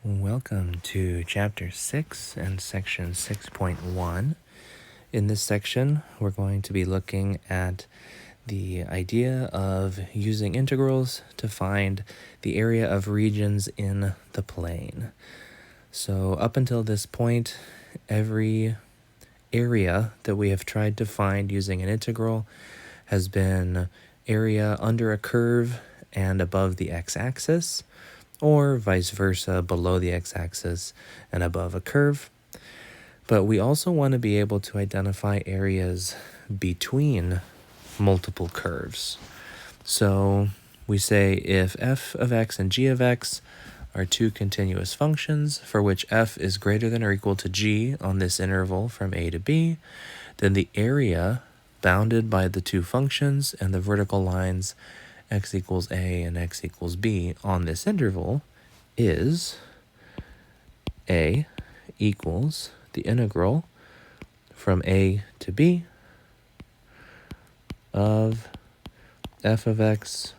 Welcome to Chapter 6 and Section 6.1. In this section, we're going to be looking at the idea of using integrals to find the area of regions in the plane. So up until this point, every area that we have tried to find using an integral has been area under a curve and above the x-axis, or vice versa, below the x-axis and above a curve. But we also want to be able to identify areas between multiple curves. So we say if f of x and g of x are two continuous functions for which f is greater than or equal to g on this interval from a to b, then the area bounded by the two functions and the vertical lines x equals a and x equals b on this interval is a equals the integral from a to b of f of x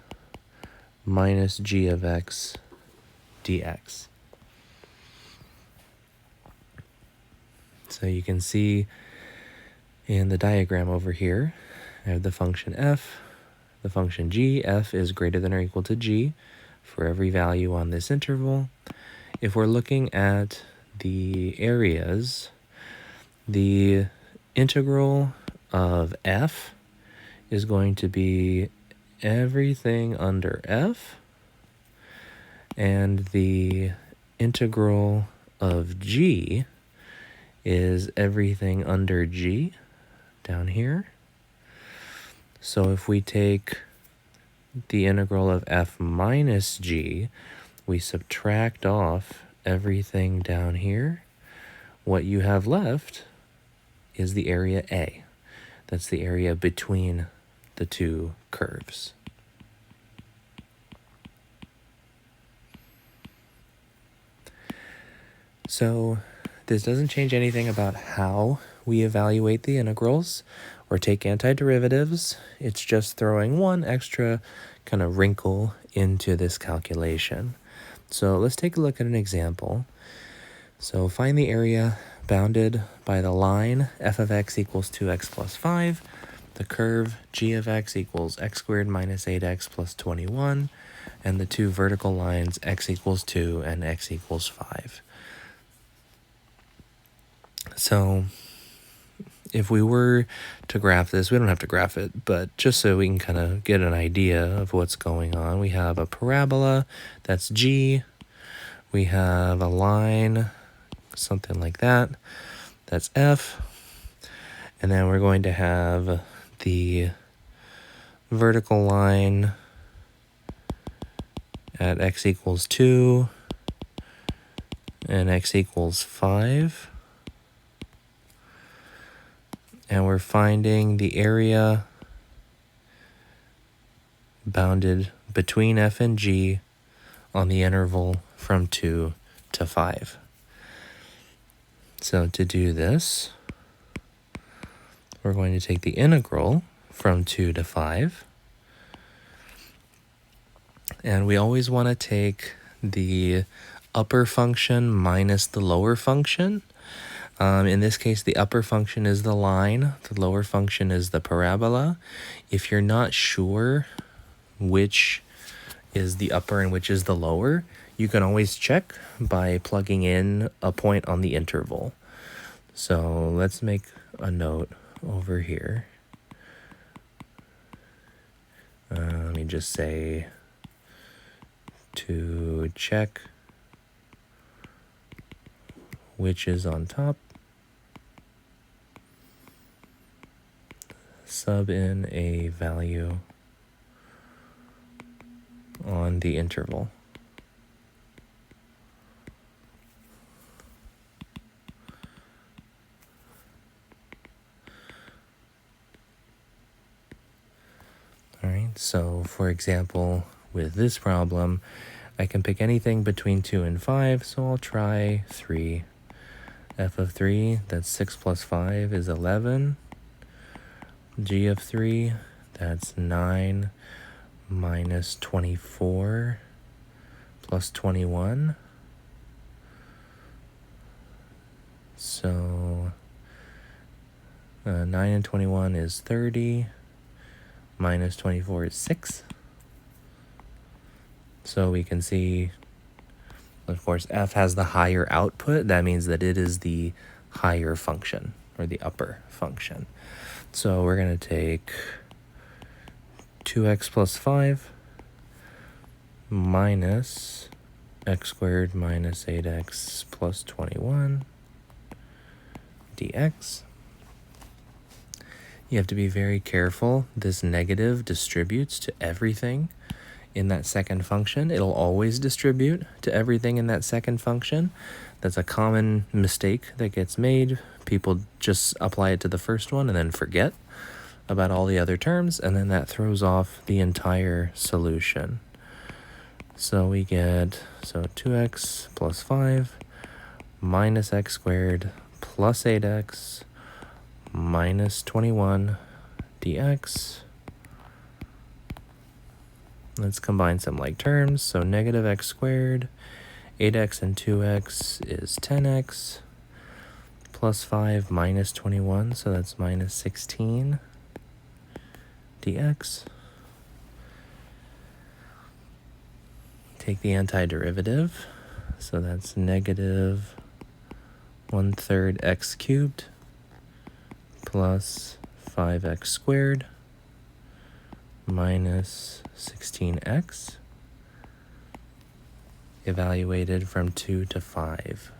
minus g of x dx. So you can see in the diagram over here, I have the function f, the function g. F is greater than or equal to g for every value on this interval. If we're looking at the areas, the integral of f is going to be everything under f, and the integral of g is everything under g down here. So if we take the integral of f minus g, we subtract off everything down here. What you have left is the area A. That's the area between the two curves. So this doesn't change anything about how we evaluate the integrals or take antiderivatives. It's just throwing one extra kind of wrinkle into this calculation. So let's take a look at an example. So find the area bounded by the line f of x equals 2x plus 5, the curve g of x equals x squared minus 8x plus 21, and the two vertical lines x equals 2 and x equals 5. So if we were to graph this, we don't have to graph it, but just so we can kind of get an idea of what's going on, we have a parabola, that's g. We have a line, something like that, that's f. And then we're going to have the vertical line at x equals 2 and x equals 5. And we're finding the area bounded between f and g on the interval from 2 to 5. So to do this, we're going to take the integral from 2 to 5. And we always want to take the upper function minus the lower function. In this case, the upper function is the line, the lower function is the parabola. If you're not sure which is the upper and which is the lower, you can always check by plugging in a point on the interval. So let's make a note over here. Let me just say to check which is on top, sub in a value on the interval. All right, so for example, with this problem, I can pick anything between 2 and 5, so I'll try 3. F of 3, that's 6 plus 5 is 11. G of 3, that's 9 minus 24 plus 21. So 9 and 21 is 30. Minus 24 is 6. So we can see, of course, f has the higher output. That means that it is the higher function, or the upper function. So we're going to take 2x plus 5 minus x squared minus 8x plus 21 dx. You have to be very careful. This negative distributes to everything in that second function. It'll always distribute to everything in that second function. That's a common mistake that gets made. People just apply it to the first one and then forget about all the other terms, and then that throws off the entire solution. So we get 2x plus 5 minus x squared plus 8x minus 21 dx. Let's combine some like terms. So negative x squared, 8x and 2x is 10x, plus 5 minus 21, so that's minus 16 dx. Take the antiderivative, so that's negative 1/3 x cubed plus 5x squared minus 16x, evaluated from 2 to 5.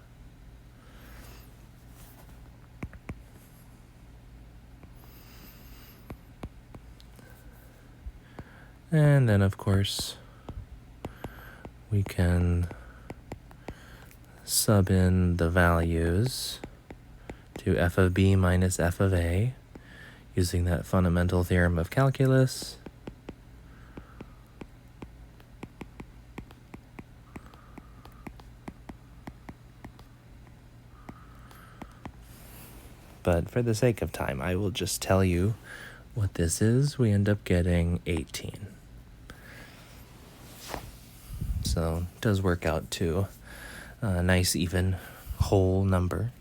And then, of course, we can sub in the values to f of b minus f of a using that fundamental theorem of calculus. But for the sake of time, I will just tell you what this is. We end up getting 18. So it does work out to a nice even whole number.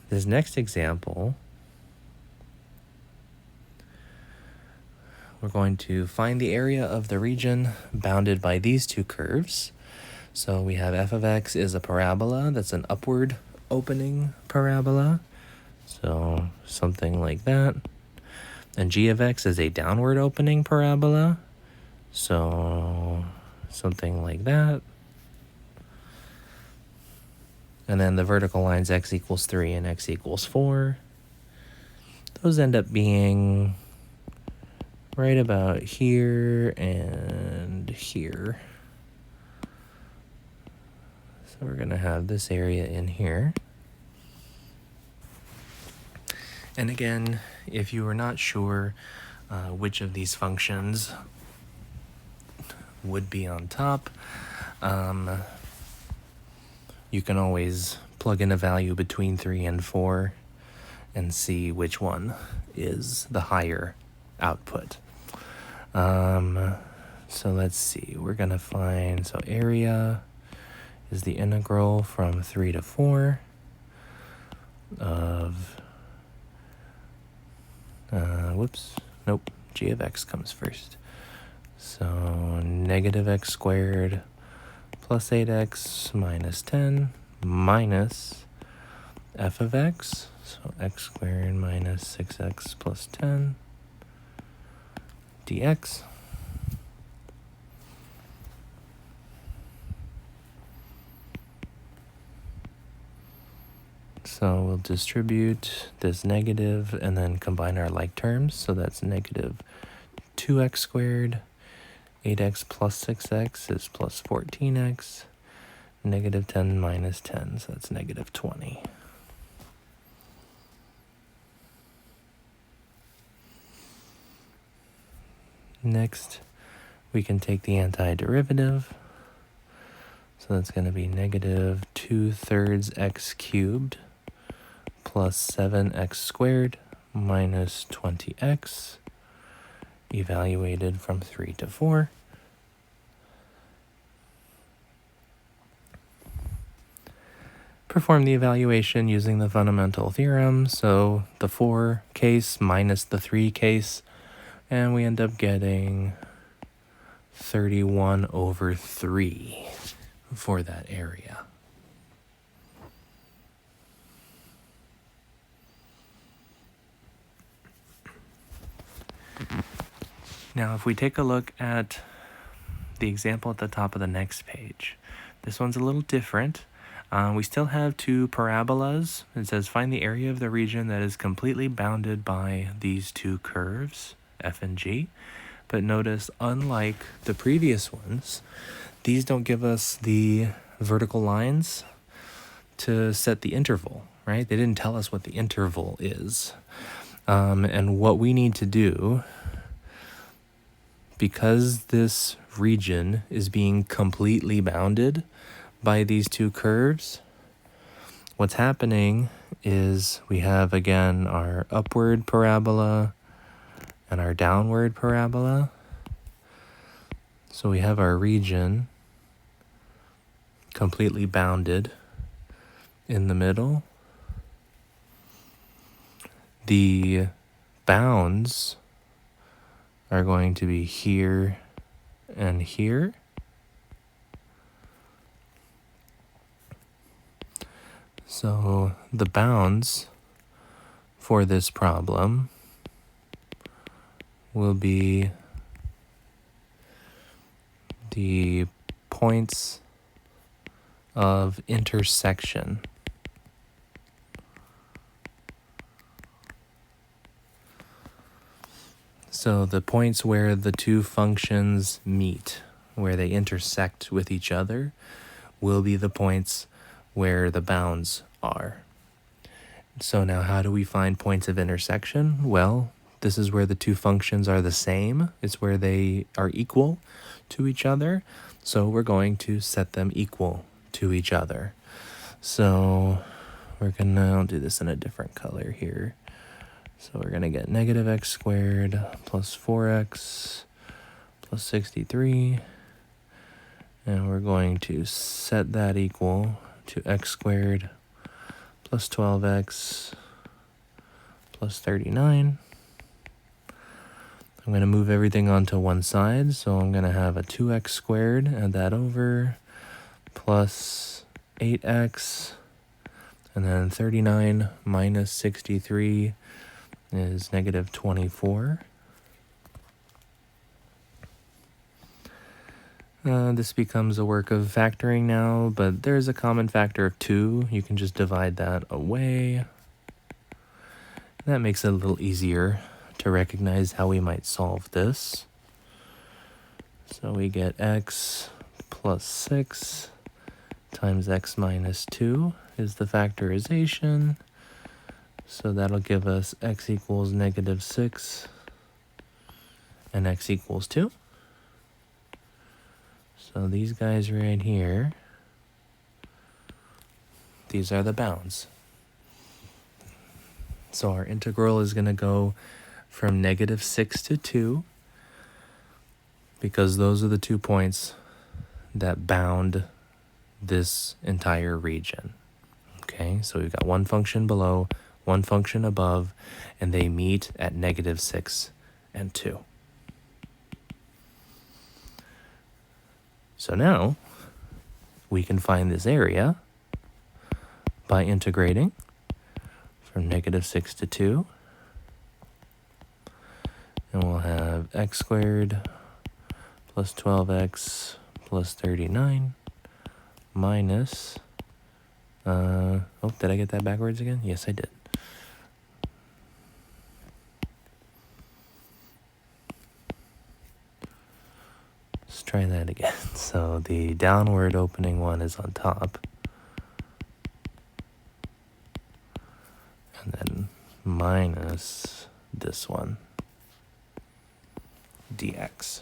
This next example, we're going to find the area of the region bounded by these two curves. So we have f of x is a parabola that's an upward opening parabola. So something like that. And g of x is a downward opening parabola. So something like that. And then the vertical lines x equals 3 and x equals 4. Those end up being right about here and here. So we're going to have this area in here. And again, if you are not sure which of these functions would be on top, you can always plug in a value between 3 and 4 and see which one is the higher output. So let's see, we're going to find, so area is the integral from 3 to 4 of, g of x comes first. So negative x squared plus 8x minus 10 minus f of x, so x squared minus 6x plus 10 dx. So we'll distribute this negative and then combine our like terms. So that's negative 2x squared, 8x plus 6x is plus 14x, negative 10 minus 10, so that's negative 20. Next, we can take the antiderivative. So that's going to be negative 2/3 x cubed plus 7x squared minus 20x, evaluated from 3 to 4. perform the evaluation using the fundamental theorem. So the 4 case minus the 3 case, and we end up getting 31/3 for that area. Now, if we take a look at the example at the top of the next page, this one's a little different. We still have two parabolas. It says find the area of the region that is completely bounded by these two curves, f and g. But notice, unlike the previous ones, these don't give us the vertical lines to set the interval, right? They didn't tell us what the interval is. And what we need to do, because this region is being completely bounded by these two curves, what's happening is we have, again, our upward parabola and our downward parabola. So we have our region completely bounded in the middle. The bounds are going to be here and here. So the bounds for this problem will be the points of intersection. So the points where the two functions meet, where they intersect with each other, will be the points where the bounds are. So now how do we find points of intersection? Well, this is where the two functions are the same. It's where they are equal to each other. So we're going to set them equal to each other. So we're I'll do this in a different color here. So we're gonna get negative x squared plus 4x plus 63. And we're going to set that equal to x squared plus 12x plus 39. I'm going to move everything onto one side, so I'm going to have a 2x squared, add that over, plus 8x, and then 39 minus 63 is negative 24. This becomes a work of factoring now, but there's a common factor of 2. You can just divide that away. That makes it a little easier to recognize how we might solve this. So we get x plus 6 times x minus 2 is the factorization. So that'll give us x equals negative 6 and x equals 2. So these guys right here, these are the bounds. So our integral is going to go from negative 6 to 2, because those are the 2 points that bound this entire region. Okay, so we've got one function below, one function above, and they meet at negative 6 and 2. So now we can find this area by integrating from negative 6 to 2. And we'll have x squared plus 12x plus 39 minus, did I get that backwards again? Yes, I did. Let's try that again. So the downward opening one is on top. And then minus this one, dx.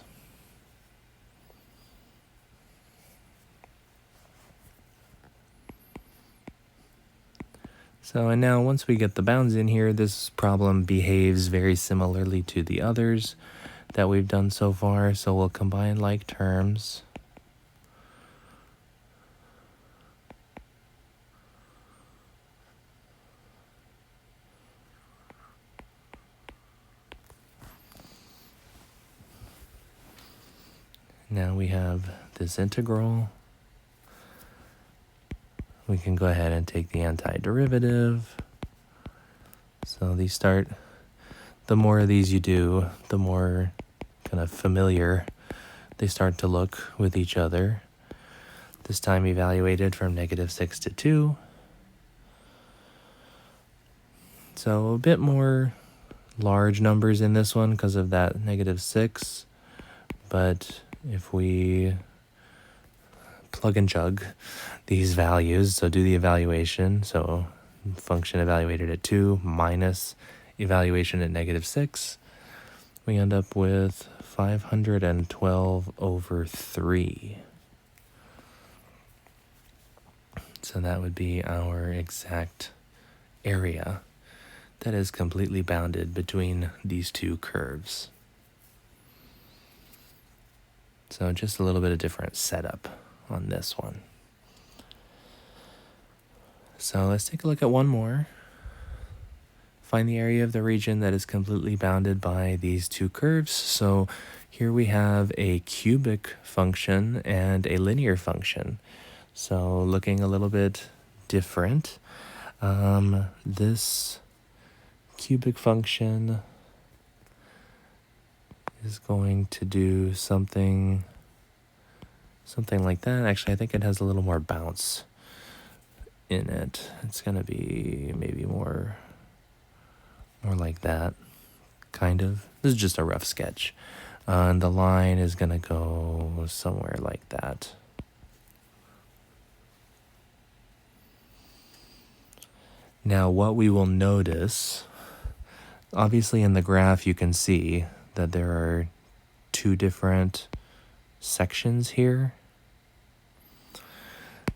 So, and now once we get the bounds in here, this problem behaves very similarly to the others that we've done so far. So we'll combine like terms. Now we have this integral. We can go ahead and take the antiderivative. So these start, the more of these you do, the more kind of familiar they start to look with each other. This time evaluated from -6 to 2. So a bit more large numbers in this one because of that -6. But if we plug and chug these values, so do the evaluation, so function evaluated at 2 minus evaluation at -6, we end up with 512 over 3. So that would be our exact area that is completely bounded between these two curves. So just a little bit of different setup on this one. So let's take a look at one more. Find the area of the region that is completely bounded by these two curves. So here we have a cubic function and a linear function. So looking a little bit different. This cubic function is going to do something like that. Actually, I think it has a little more bounce in it. It's going to be maybe more like that, kind of. This is just a rough sketch. And the line is going to go somewhere like that. Now, what we will notice, obviously in the graph you can see that there are two different sections here.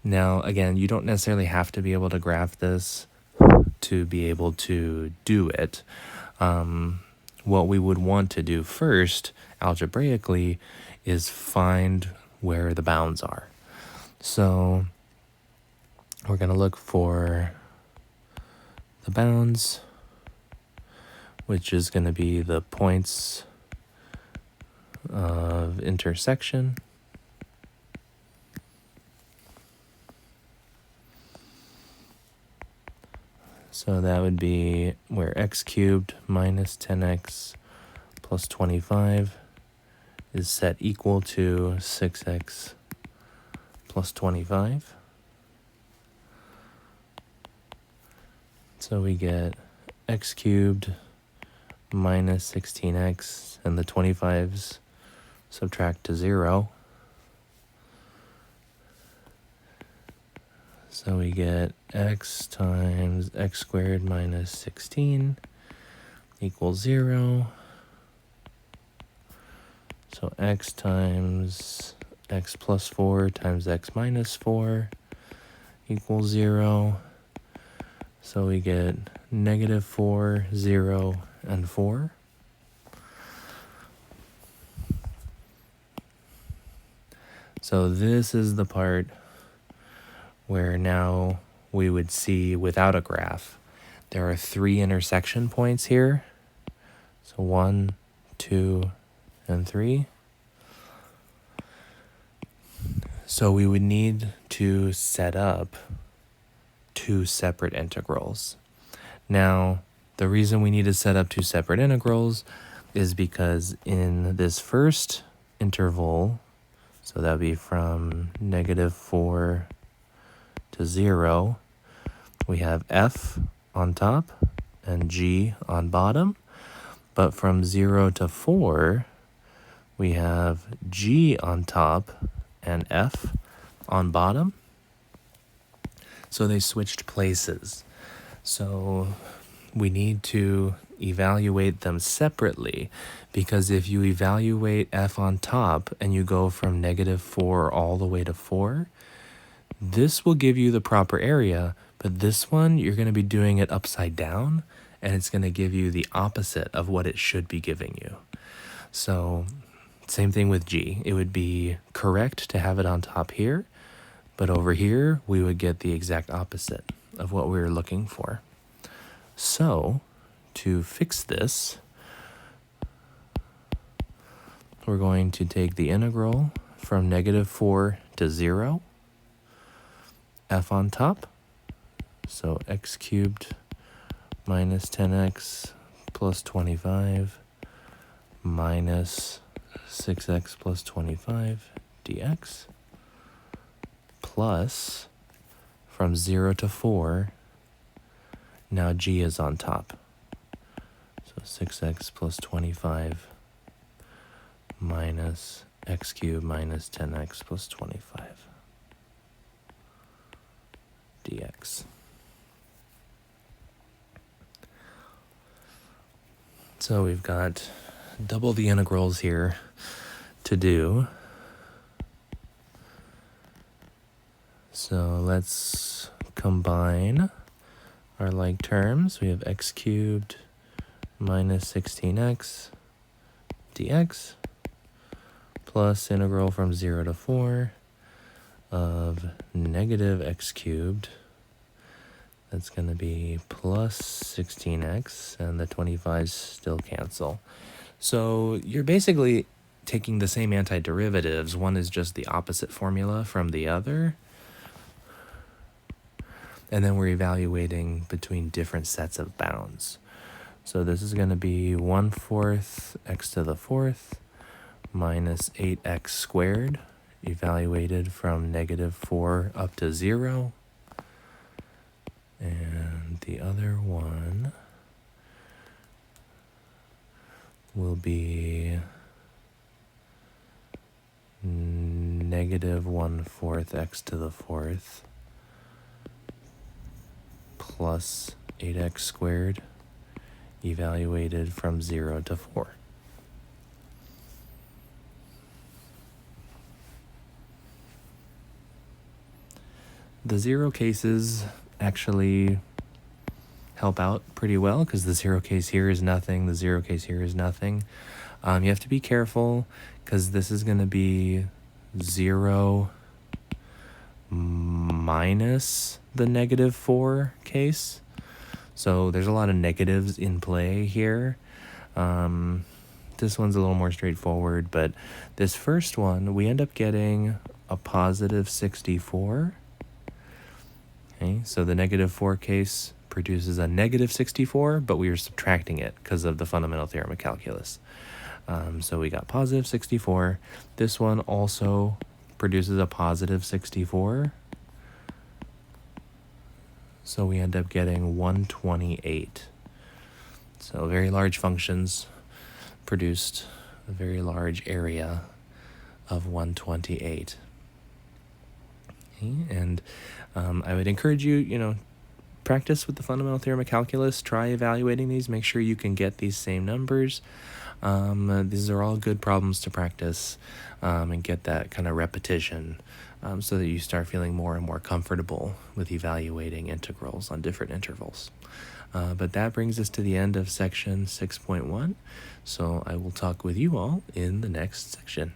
Now, again, you don't necessarily have to be able to graph this to be able to do it. What we would want to do first, algebraically, is find where the bounds are. So we're going to look for the bounds, which is going to be the points of intersection. So that would be where x cubed minus 10x plus 25 is set equal to 6x plus 25. So we get x cubed minus 16x, and the 25s subtract to 0. So we get x times x squared minus 16 equals 0. So x times x plus 4 times x minus 4 equals 0. So we get -4, 0, and 4. So this is the part where now we would see without a graph. There are 3 intersection points here. So 1, 2, and 3. So we would need to set up 2 separate integrals. Now, the reason we need to set up 2 separate integrals is because in this first interval, so that would be from -4 to 0, we have f on top and g on bottom. But from 0 to 4, we have g on top and f on bottom. So they switched places. So we need to evaluate them separately, because if you evaluate f on top and you go from -4 all the way to 4, this will give you the proper area, but this one, you're going to be doing it upside down, and it's going to give you the opposite of what it should be giving you. So same thing with g. It would be correct to have it on top here, but over here, we would get the exact opposite of what we were looking for. So to fix this, we're going to take the integral from -4 to 0, f on top. So x cubed minus 10x plus 25 minus 6x plus 25 dx plus from 0 to 4, now g is on top. So 6x plus 25 minus x cubed minus 10x plus 25 dx. So we've got double the integrals here to do. So let's combine our like terms. We have x cubed minus 16x dx plus integral from 0 to 4 of negative x cubed. That's going to be plus 16x, and the 25's still cancel. So you're basically taking the same antiderivatives. One is just the opposite formula from the other. And then we're evaluating between different sets of bounds. So this is going to be 1/4 x to the 4th minus 8x squared, evaluated from -4 up to 0. And the other one will be -1/4 x to the 4th plus 8x squared, evaluated from 0 to 4. The zero cases actually help out pretty well because the zero case here is nothing, the zero case here is nothing. You have to be careful because this is going to be 0 minus the -4 case. So there's a lot of negatives in play here. This one's a little more straightforward, but this first one, we end up getting a positive 64. Okay, so the -4 case produces a -64, but we are subtracting it because of the fundamental theorem of calculus. So we got positive 64. This one also produces a positive 64. So we end up getting 128. So very large functions produced a very large area of 128. Okay, and I would encourage you, practice with the fundamental theorem of calculus. Try evaluating these. Make sure you can get these same numbers. These are all good problems to practice and get that kind of repetition so that you start feeling more and more comfortable with evaluating integrals on different intervals. But that brings us to the end of section 6.1. So I will talk with you all in the next section.